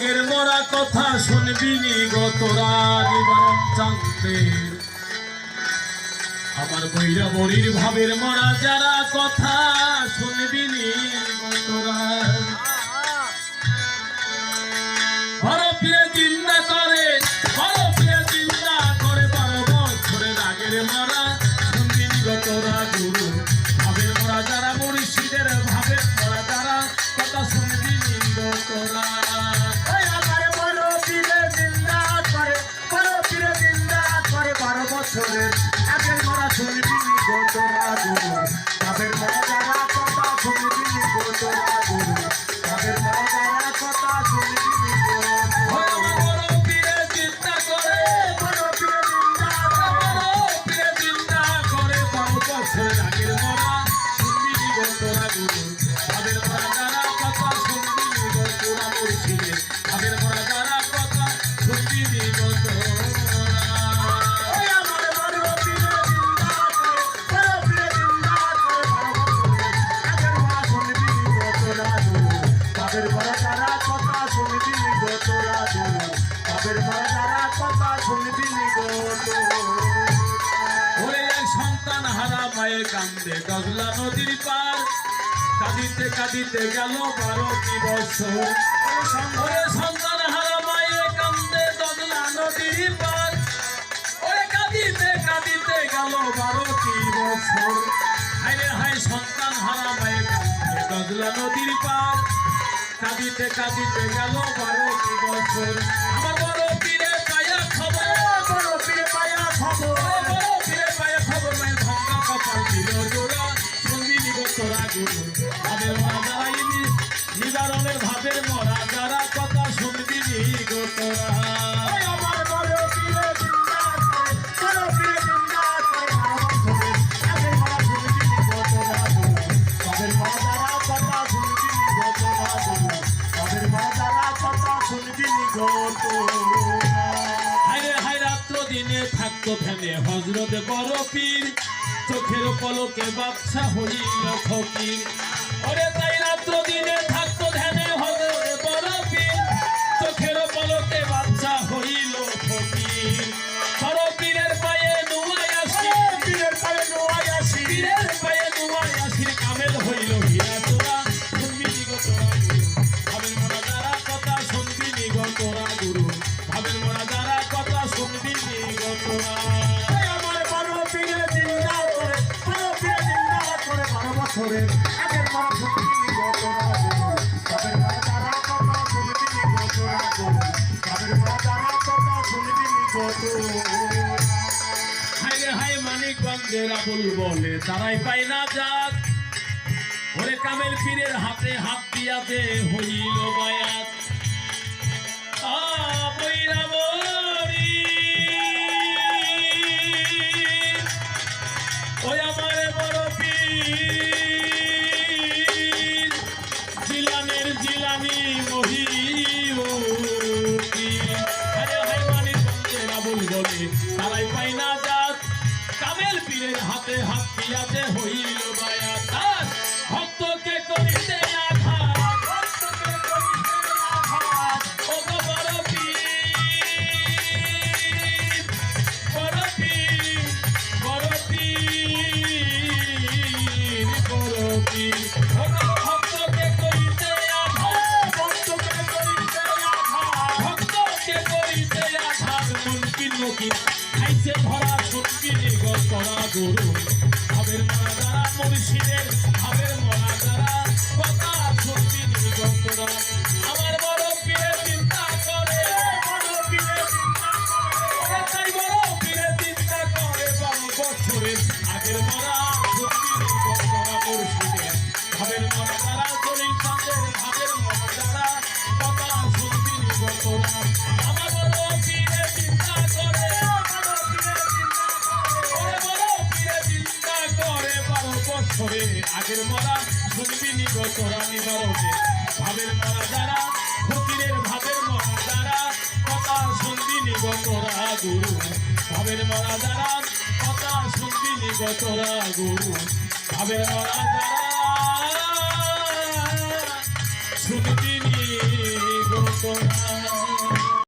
আগের মরা কথা শুনবি নি গো তোরা নিবারণ চাঁদের আমার বৈরা বরির ভাবের মরা যারা কথা শুনবি নি গো তোরা বড় প্রিয় চিন্তা করে 12 বছরের আগের মরা শুনবি নি গো তোরা গুরু ভাবের মরা যারা মুর্শিদের ভাবের মরা যারা কথা শুনবি নি গো তোরা বছরের আগের মরা শুনবি নি গো তোরা গুরু ভাবের মরা যারা কথা শুনবি নি গো তোরা গুরু ভাবের মরা যারা কথা শুনবি নি গো বড় পীরে চিন্তা করে 12 বছরের আগের মরা শুনবি নি গো তোরা গুরু ভাবের মরা যারা কথা শুনবি নি গো তোরা মুর্শিদের ভাবের মরা যারা কথা শুনবি নি গো তোরা সন্তান হারা মায়ে কান্দে গজলা নদীর পার কাঁদিতে কাঁদিতে গেল 12 বছর সন্তান হারা মায়ে কান্দে গজলা নদীর পার ওরে কাঁদিতে কাঁদিতে গেল 12 বছর হায় হায় সন্তান হারা মায়ে কান্দে গজলা নদীর পার কাঁদিতে কাঁদিতে গেল 12 বছর আমার বড় পীরে পায়া খবর নিবারণের ভাবের মরা যারা কথা শুনবি নি গো তোরা দিনে থাকতো ধ্যানে হজরত বড় পীর চোখের পলকে বাদশা হইল ফকির ওরে তাই রাত্র দিনে থাকতো ধ্যানে হজরত বড় পীর চোখের পলকে বাদশা হইল ফকির বড় পীরের পায়ে নুয়াই আসি কামেল হইল হীরা তোরা শুনবি নি গো তোরা ভাবের মরা যারা কথা শুনবি নি গো তোরা গুরু ভাবের মরা যারা কথা শুনবি নি গো তোরা বছরের আগের মরা শুনবি নি গো তোরা ভাবের মরা যারা কথা শুনবি নি গো তোরা ভাবের মরা যারা কথা শুনবি নি গো হায় হায় মানিকগঞ্জের আবুল বলে তারাই পাই না যাক ওরে কামেল পীরের হাতে হাত দিয়াতে হইল বায়াত ওই আমার বড় পীর জিলানের জিলানি মহিউদ্দি আরে হায় মানিকগঞ্জের আবুল বলে তারাই পাই না যাক কামেল পীরের হাতে হাত দিয়াতে হইল বায়াত ভক্তকে করিতে খাইছে ধরা শুনবি নি গো তোরা গুরু ভাবের মরা যারা মুর্শিদের ভাবের মরা যারা কথা শুনবি নি গো তোরা আমার বড় পীরে চিন্তা করে তাই বড় পীরে চিন্তা করে 12 বছরের আগের মরা শুনবি নি গো তোরা মুর্শিদের ভাবের মরা যারা জলিল চাঁদের ভাবের মরা যারা কথা শুনবি নি গো তোরা আমার বড় পীরে চিন্তা করে আগের মরা শুনবি নি গো তোরা নিবারণে ভাবের মরা যারা ফকিরের ভাবের মরা যারা কথা শুনবি নি গো তোরা গুরু ভাবের মরা যারা কথা শুনবি নি গো তোরা গুরু ভাবের মরা যারা